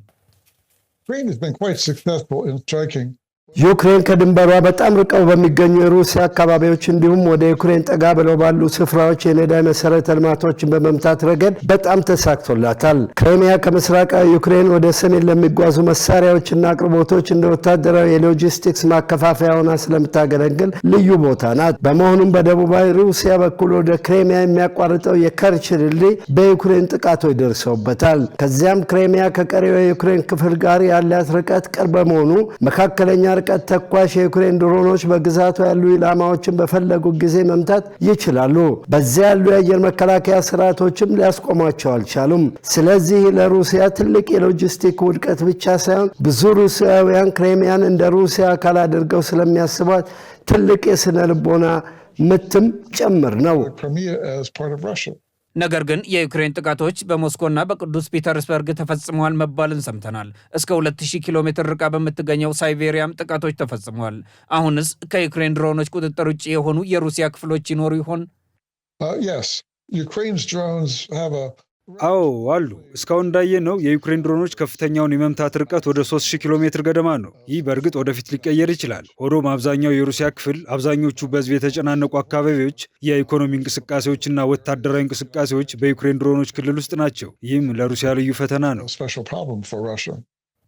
Ukraine has been quite successful in striking ዩክሬን ከድንበሯ በጣም ርቀው በሚገኙ የሩሲያ አካባቢዎች እንዲሁም ወደ ዩክሬን ጠጋ ብለው ባሉ ስፍራዎች የነዳጅ መሰረተ ልማቶችን በመምታት ረገድ በጣም ተሳክቶላታል። ክሬሚያ ከምስራቃዊ ዩክሬን ወደ ሰሜን ለሚጓዙ መሳሪያዎችና አቅርቦቶች እንደ ወታደራዊ የሎጂስቲክስ ማከፋፈያ ሆና ስለምታገለግል ልዩ ቦታ ናት። በመሆኑም በደቡባዊ ሩሲያ በኩል ወደ ክሬሚያ የሚያቋርጠው የከርች ድልድይ በዩክሬን ጥቃቶች ደርሰውበታል። ከዚያም ክሬሚያ ከቀሪው የዩክሬን ክፍል ጋር ያላት ርቀት ቅርብ በመሆኑ መካከለኛ ርቀት ተኳሽ የዩክሬን ድሮኖች በግዛቱ ያሉ ኢላማዎችን በፈለጉ ጊዜ መምታት ይችላሉ። በዚያ ያሉ የአየር መከላከያ ስርዓቶችም ሊያስቆሟቸው አልቻሉም። ስለዚህ ለሩሲያ ትልቅ የሎጂስቲክ ውድቀት ብቻ ሳይሆን ብዙ ሩሲያውያን ክሬሚያን እንደ ሩሲያ አካል አድርገው ስለሚያስቧት ትልቅ የስነ ልቦና ምትም ጭምር ነው። ነገር ግን የዩክሬን ጥቃቶች በሞስኮና በቅዱስ ፒተርስበርግ ተፈጽመዋል መባልን ሰምተናል። እስከ 2000 ኪሎ ሜትር ርቃ በምትገኘው ሳይቤሪያም ጥቃቶች ተፈጽመዋል። አሁንስ ከዩክሬን ድሮኖች ቁጥጥር ውጭ የሆኑ የሩሲያ ክፍሎች ይኖሩ ይሆን? አዎ አሉ። እስካሁን እንዳየነው የዩክሬን ድሮኖች ከፍተኛውን የመምታት ርቀት ወደ 3000 ኪሎ ሜትር ገደማ ነው። ይህ በእርግጥ ወደፊት ሊቀየር ይችላል። ሆኖም አብዛኛው የሩሲያ ክፍል፣ አብዛኞቹ በሕዝብ የተጨናነቁ አካባቢዎች፣ የኢኮኖሚ እንቅስቃሴዎችና ወታደራዊ እንቅስቃሴዎች በዩክሬን ድሮኖች ክልል ውስጥ ናቸው። ይህም ለሩሲያ ልዩ ፈተና ነው።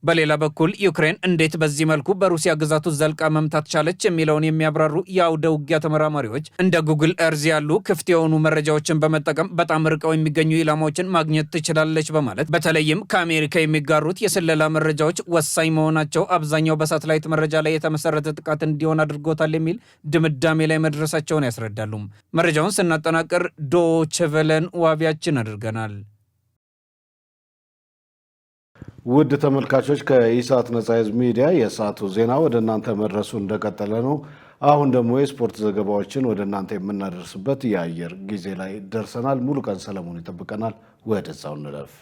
በሌላ በኩል ዩክሬን እንዴት በዚህ መልኩ በሩሲያ ግዛት ውስጥ ዘልቃ መምታት ቻለች የሚለውን የሚያብራሩ የአውደ ውጊያ ተመራማሪዎች እንደ ጉግል እርዝ ያሉ ክፍት የሆኑ መረጃዎችን በመጠቀም በጣም ርቀው የሚገኙ ኢላማዎችን ማግኘት ትችላለች በማለት በተለይም ከአሜሪካ የሚጋሩት የስለላ መረጃዎች ወሳኝ መሆናቸው አብዛኛው በሳተላይት መረጃ ላይ የተመሰረተ ጥቃት እንዲሆን አድርጎታል የሚል ድምዳሜ ላይ መድረሳቸውን ያስረዳሉ። መረጃውን ስናጠናቅር ዶይቼ ቬለን ዋቢያችን አድርገናል። ውድ ተመልካቾች ከኢሳት ነጻ ህዝብ ሚዲያ የሰዓቱ ዜና ወደ እናንተ መድረሱ እንደቀጠለ ነው። አሁን ደግሞ የስፖርት ዘገባዎችን ወደ እናንተ የምናደርስበት የአየር ጊዜ ላይ ደርሰናል። ሙሉ ቀን ሰለሞን ይጠብቀናል። ወደዛው እንለፍ።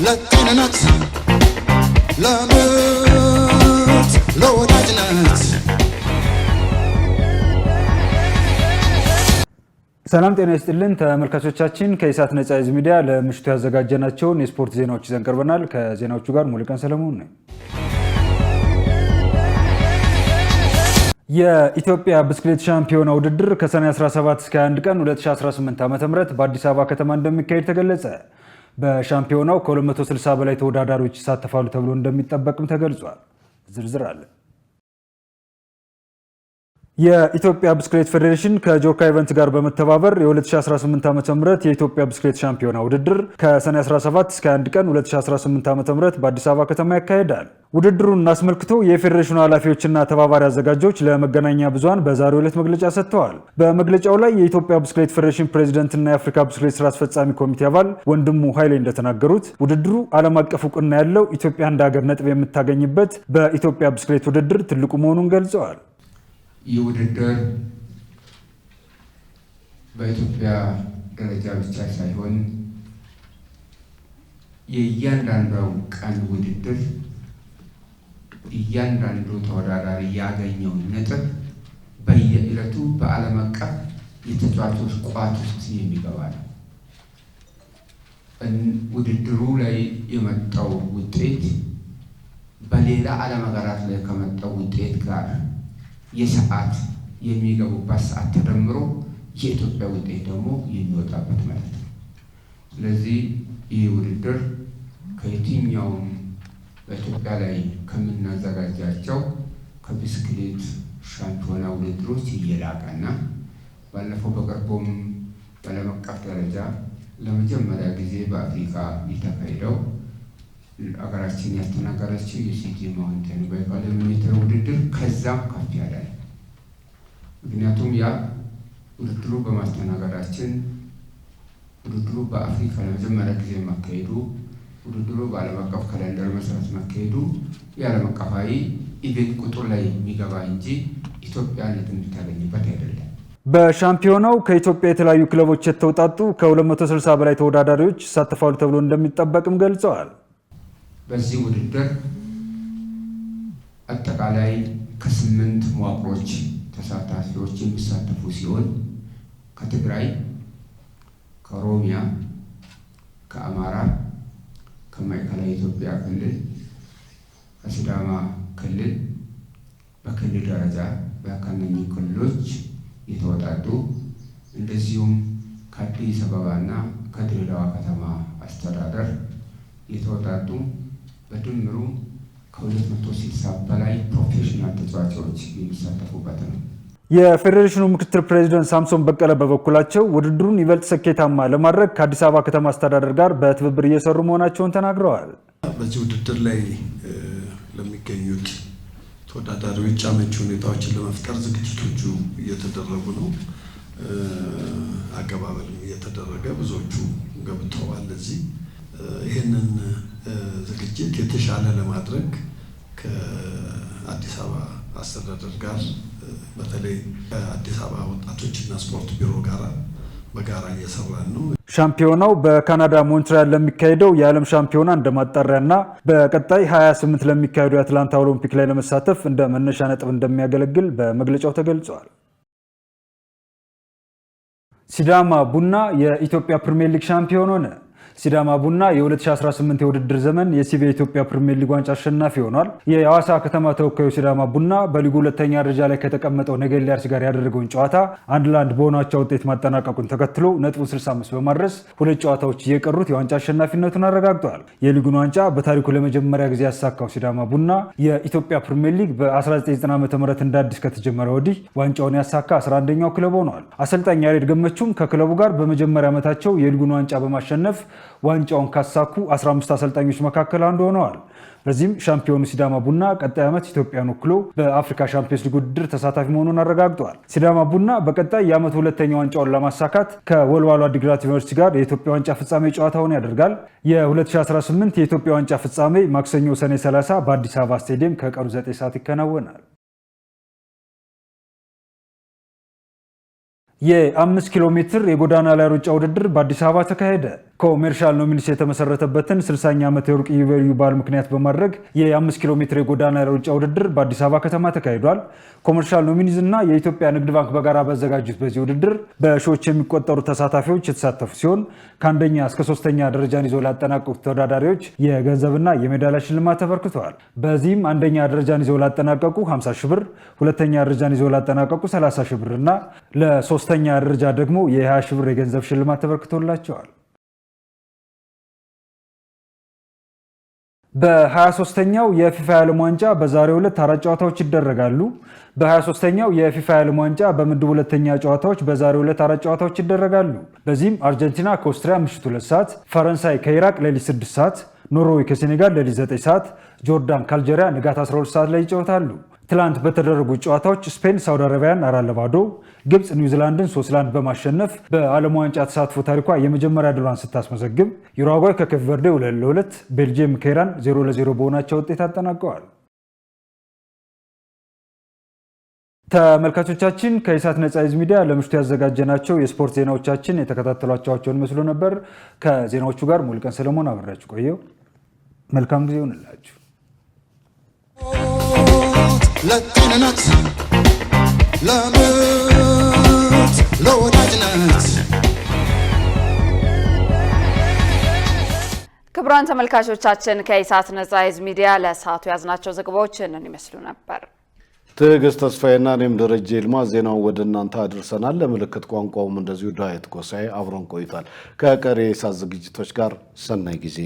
ለጤንነት፣ ለምርት፣ ለወዳጅነት ሰላም ጤና ይስጥልን ተመልካቾቻችን፣ ከኢሳት ነጻ ህዝብ ሚዲያ ለምሽቱ ያዘጋጀናቸውን የስፖርት ዜናዎች ይዘን ቀርበናል። ከዜናዎቹ ጋር ሙሉቀን ሰለሞን ነኝ። የኢትዮጵያ ብስክሌት ሻምፒዮና ውድድር ከሰኔ 17 እስከ 21 ቀን 2018 ዓ.ም በአዲስ አበባ ከተማ እንደሚካሄድ ተገለጸ። በሻምፒዮናው ከ260 በላይ ተወዳዳሪዎች ይሳተፋሉ ተብሎ እንደሚጠበቅም ተገልጿል። ዝርዝር አለ። የኢትዮጵያ ብስክሌት ፌዴሬሽን ከጆርካ ኢቨንት ጋር በመተባበር የ2018 ዓ.ም የኢትዮጵያ ብስክሌት ሻምፒዮና ውድድር ከሰኔ 17 እስከ 1 ቀን 2018 ዓ.ም በአዲስ አበባ ከተማ ያካሄዳል። ውድድሩን አስመልክቶ የፌዴሬሽኑ ኃላፊዎችና ተባባሪ አዘጋጆች ለመገናኛ ብዙሃን በዛሬው ዕለት መግለጫ ሰጥተዋል። በመግለጫው ላይ የኢትዮጵያ ብስክሌት ፌዴሬሽን ፕሬዚደንትና የአፍሪካ ብስክሌት ስራ አስፈጻሚ ኮሚቴ አባል ወንድሙ ኃይሌ እንደተናገሩት ውድድሩ ዓለም አቀፍ እውቅና ያለው ኢትዮጵያ እንደ ሀገር ነጥብ የምታገኝበት በኢትዮጵያ ብስክሌት ውድድር ትልቁ መሆኑን ገልጸዋል። ይህ ውድድር በኢትዮጵያ ደረጃ ብቻ ሳይሆን የእያንዳንዱ ቀን ውድድር እያንዳንዱ ተወዳዳሪ ያገኘው ነጥብ በየዕለቱ በዓለም አቀፍ የተጫዋቾች ቋት ውስጥ የሚገባ ነው። ውድድሩ ላይ የመጣው ውጤት በሌላ ዓለም ሀገራት ላይ ከመጣው ውጤት ጋር የሰዓት የሚገቡበት ሰዓት ተደምሮ የኢትዮጵያ ውጤት ደግሞ የሚወጣበት ማለት ነው። ስለዚህ ይህ ውድድር ከየትኛውም በኢትዮጵያ ላይ ከምናዘጋጃቸው ከብስክሌት ሻምፒዮና ውድድሮች እየላቀና ባለፈው በቅርቡም በዓለም አቀፍ ደረጃ ለመጀመሪያ ጊዜ በአፍሪካ የተካሄደው አገራችን ያስተናገረችው የሲቲ ማውንቴን ባይክ ሜትር ውድድር ከዛም ከፍ ያለ ነው። ምክንያቱም ያ ውድድሩ በማስተናገዳችን ውድድሩ በአፍሪካ ለመጀመሪያ ጊዜ መካሄዱ ውድድሩ በዓለም አቀፍ ካሌንደር መሰረት መካሄዱ የዓለም አቀፋዊ ኢቬንት ቁጥር ላይ የሚገባ እንጂ ኢትዮጵያ ነጥብ የምታገኝበት አይደለም። በሻምፒዮናው ከኢትዮጵያ የተለያዩ ክለቦች የተውጣጡ ከ260 በላይ ተወዳዳሪዎች ይሳተፋሉ ተብሎ እንደሚጠበቅም ገልጸዋል። በዚህ ውድድር አጠቃላይ ከ8 መዋቅሮች ተሳታፊዎች የሚሳተፉ ሲሆን ከትግራይ፣ ከኦሮሚያ፣ ከአማራ፣ ከማዕከላዊ ኢትዮጵያ ክልል፣ ከሲዳማ ክልል በክልል ደረጃ በከነኚህ ክልሎች የተወጣጡ እንደዚሁም ከአዲስ አበባና ከድሬዳዋ ከተማ አስተዳደር የተወጣጡ በድምሩ ከ260 በላይ ፕሮፌሽናል ተጫዋቾች የሚሳተፉበት ነው። የፌዴሬሽኑ ምክትል ፕሬዚደንት ሳምሶን በቀለ በበኩላቸው ውድድሩን ይበልጥ ስኬታማ ለማድረግ ከአዲስ አበባ ከተማ አስተዳደር ጋር በትብብር እየሰሩ መሆናቸውን ተናግረዋል። በዚህ ውድድር ላይ ለሚገኙት ተወዳዳሪዎች አመቺ ሁኔታዎችን ለመፍጠር ዝግጅቶቹ እየተደረጉ ነው። አቀባበልም እየተደረገ ብዙዎቹ ገብተዋል። እዚህ ይህንን ዝግጅት የተሻለ ለማድረግ ከአዲስ አበባ አስተዳደር ጋር በተለይ ከአዲስ አበባ ወጣቶችና ስፖርት ቢሮ ጋር በጋራ እየሰራን ነው። ሻምፒዮናው በካናዳ ሞንትሪያል ለሚካሄደው የዓለም ሻምፒዮና እንደ ማጣሪያና በቀጣይ 28 ለሚካሄደው የአትላንታ ኦሎምፒክ ላይ ለመሳተፍ እንደ መነሻ ነጥብ እንደሚያገለግል በመግለጫው ተገልጿል። ሲዳማ ቡና የኢትዮጵያ ፕሪሚየር ሊግ ሻምፒዮን ሆነ። ሲዳማ ቡና የ2018 የውድድር ዘመን የሲቢ የኢትዮጵያ ፕሪሚየር ሊግ ዋንጫ አሸናፊ ሆኗል። የሐዋሳ ከተማ ተወካዩ ሲዳማ ቡና በሊጉ ሁለተኛ ደረጃ ላይ ከተቀመጠው ነገሌ አርሲ ጋር ያደረገውን ጨዋታ 1-1 በሆነ አቻ ውጤት ማጠናቀቁን ተከትሎ ነጥቡ 65 በማድረስ ሁለት ጨዋታዎች እየቀሩት የዋንጫ አሸናፊነቱን አረጋግጧል። የሊጉን ዋንጫ በታሪኩ ለመጀመሪያ ጊዜ ያሳካው ሲዳማ ቡና የኢትዮጵያ ፕሪሚየር ሊግ በ1990 ዓ.ም እንደ አዲስ ከተጀመረ ወዲህ ዋንጫውን ያሳካ 11ኛው ክለብ ሆኗል። አሰልጣኝ ያሬድ ገመቹም ከክለቡ ጋር በመጀመሪያ ዓመታቸው የሊጉን ዋንጫ በማሸነፍ ዋንጫውን ካሳኩ 15 አሰልጣኞች መካከል አንዱ ሆነዋል። በዚህም ሻምፒዮኑ ሲዳማ ቡና ቀጣይ ዓመት ኢትዮጵያን ወክሎ በአፍሪካ ሻምፒዮንስ ሊግ ውድድር ተሳታፊ መሆኑን አረጋግጧል። ሲዳማ ቡና በቀጣይ የዓመቱ ሁለተኛ ዋንጫውን ለማሳካት ከወልዋሎ አዲግራት ዩኒቨርሲቲ ጋር የኢትዮጵያ ዋንጫ ፍጻሜ ጨዋታውን ያደርጋል። የ2018 የኢትዮጵያ ዋንጫ ፍጻሜ ማክሰኞ ሰኔ 30 በአዲስ አበባ ስቴዲየም ከቀኑ 9 ሰዓት ይከናወናል። የ5 ኪሎ ሜትር የጎዳና ላይ ሩጫ ውድድር በአዲስ አበባ ተካሄደ። ኮሜርሻል ኖሚኒስ የተመሰረተበትን 60ኛ ዓመት የወርቅ ኢዮቤልዩ በዓል ምክንያት በማድረግ የ5 ኪሎ ሜትር የጎዳና ላይ ሩጫ ውድድር በአዲስ አበባ ከተማ ተካሂዷል። ኮሜርሻል ኖሚኒስ እና የኢትዮጵያ ንግድ ባንክ በጋራ ባዘጋጁት በዚህ ውድድር በሺዎች የሚቆጠሩ ተሳታፊዎች የተሳተፉ ሲሆን ከአንደኛ እስከ 3ኛ ደረጃን ይዘው ላጠናቀቁት ተወዳዳሪዎች የገንዘብና የሜዳሊያ ሽልማት ተበርክተዋል። በዚህም አንደኛ ደረጃን ይዘው ላጠናቀቁ 50 ሺህ ብር፣ ሁለተኛ ደረጃን ይዘው ላጠናቀቁ 30 ሺህ ብር እና ለሶስተኛ ደረጃ ደግሞ የ20 ሺህ ብር የገንዘብ ሽልማት ተበርክቶላቸዋል። በ23ኛው የፊፋ የዓለም ዋንጫ በዛሬው ዕለት 4 ጨዋታዎች ይደረጋሉ። በ23ኛው የፊፋ የዓለም ዋንጫ በምድብ ሁለተኛ ጨዋታዎች በዛሬው ዕለት 4 ጨዋታዎች ይደረጋሉ። በዚህም አርጀንቲና ከኦስትሪያ ምሽት 2 ሰዓት፣ ፈረንሳይ ከኢራቅ ሌሊት 6 ሰዓት፣ ኖርዌይ ከሴኔጋል ሌሊት 9 ሰዓት፣ ጆርዳን ከአልጄሪያ ንጋት 12 ሰዓት ላይ ይጫወታሉ። ትላንት በተደረጉ ጨዋታዎች ስፔን ሳውዲ አረቢያን 4-0፣ ግብፅ ኒውዚላንድን 3-1 በማሸነፍ በዓለም ዋንጫ ተሳትፎ ታሪኳ የመጀመሪያ ድሏን ስታስመዘግብ፣ ዩሩጓይ ከኬፕ ቨርዴ 2-2፣ ቤልጅየም ከኢራን 0-0 በሆናቸው ውጤት አጠናቀዋል። ተመልካቾቻችን ከኢሳት ነጻ ሕዝብ ሚዲያ ለምሽቱ ያዘጋጀናቸው የስፖርት ዜናዎቻችን የተከታተሏቸውን መስሎ ነበር። ከዜናዎቹ ጋር ሙሉቀን ሰለሞን አብሬያችሁ ቆየው። መልካም ጊዜ ይሁንላችሁ። ለጤንነት ለምርት ለወዳጅነት ክቡራን ተመልካቾቻችን ከኢሳት ነጻ ሕዝብ ሚዲያ ለሰዓቱ ያዝናቸው ዘገባዎች እነን ይመስሉ ነበር። ትዕግስት ተስፋዬና እኔም ደረጀ ይልማ ዜናውን ወደ እናንተ አድርሰናል። ለምልክት ቋንቋውም እንደዚሁ ዳዊት ጎሳኤ አብሮን ቆይቷል። ከቀሪ የኢሳት ዝግጅቶች ጋር ሰናይ ጊዜ